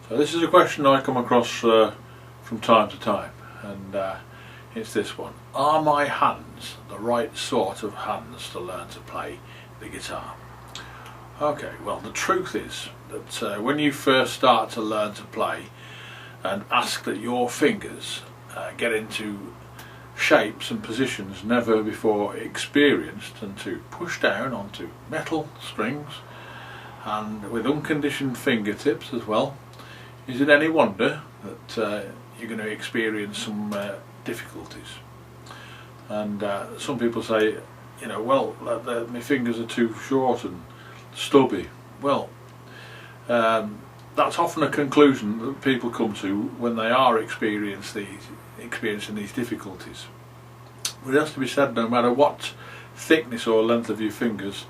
So this is a question I come across from time to time, and it's this one: are my hands the right sort of hands to learn to play the guitar? Okay, well, the truth is that when you first start to learn to play and ask that your fingers get into shapes and positions never before experienced, and to push down onto metal strings and with unconditioned fingertips as well, is it any wonder that you're going to experience some difficulties? And some people say, you know, well, my fingers are too short and stubby. Well, that's often a conclusion that people come to when they are experiencing these difficulties. But it has to be said, no matter what thickness or length of your fingers,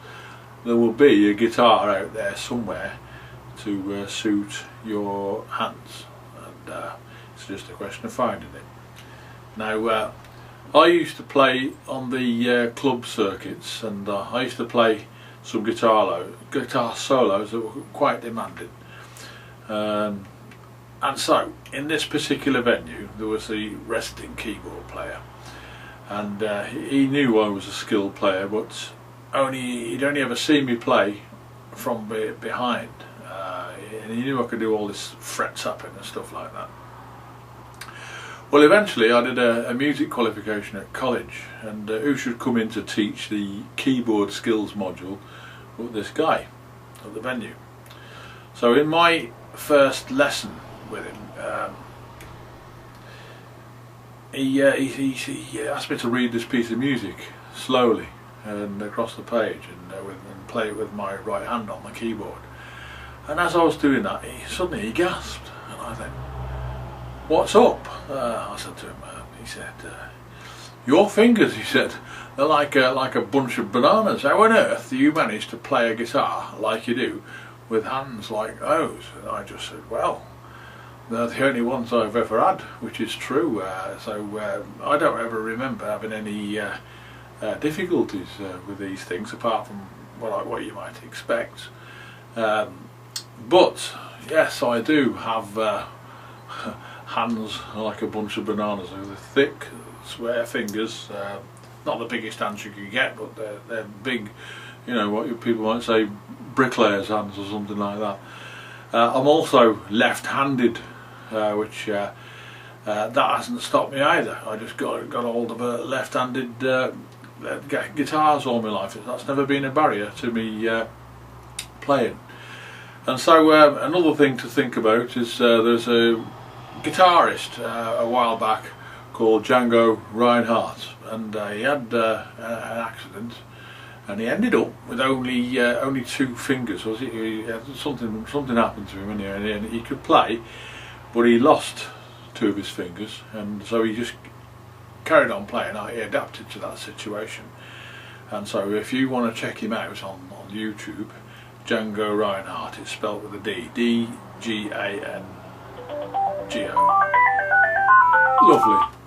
there will be a guitar out there somewhere to suit your hands, and it's just a question of finding it. Now, I used to play on the club circuits, and I used to play some guitar solos that were quite demanding. And so, in this particular venue, there was the resident keyboard player, and he knew I was a skilled player, but he'd only ever seen me play from behind, and he knew I could do all this fret tapping and stuff like that. Well, eventually I did a music qualification at college, and who should come in to teach the keyboard skills module but this guy at the venue. So in my first lesson with him, he asked me to read this piece of music slowly and across the page, and play it with my right hand on the keyboard. And as I was doing that, suddenly he gasped, and I said, "What's up?" I said to him. He said, "Your fingers," he said, "they're like a bunch of bananas. How on earth do you manage to play a guitar like you do with hands like those?" And I just said, "Well, they're the only ones I've ever had," which is true. So I don't ever remember having any difficulties with these things, apart from what you might expect. But yes, I do have hands like a bunch of bananas, with thick, square fingers. Not the biggest hands you can get, but they're big. You know, what people might say, bricklayer's hands or something like that. I'm also left-handed, which that hasn't stopped me either. I just got hold of left-handed guitars all my life. That's never been a barrier to me playing. And so another thing to think about is there's a guitarist a while back called Django Reinhardt, and he had an accident, and he ended up with only two fingers. Something happened to him, and he could play, but he lost two of his fingers, and so he just carried on playing. He adapted to that situation. And so if you want to check him out on YouTube, Django Reinhardt, it's spelled with a D, D-G-A-N-G-O. Lovely.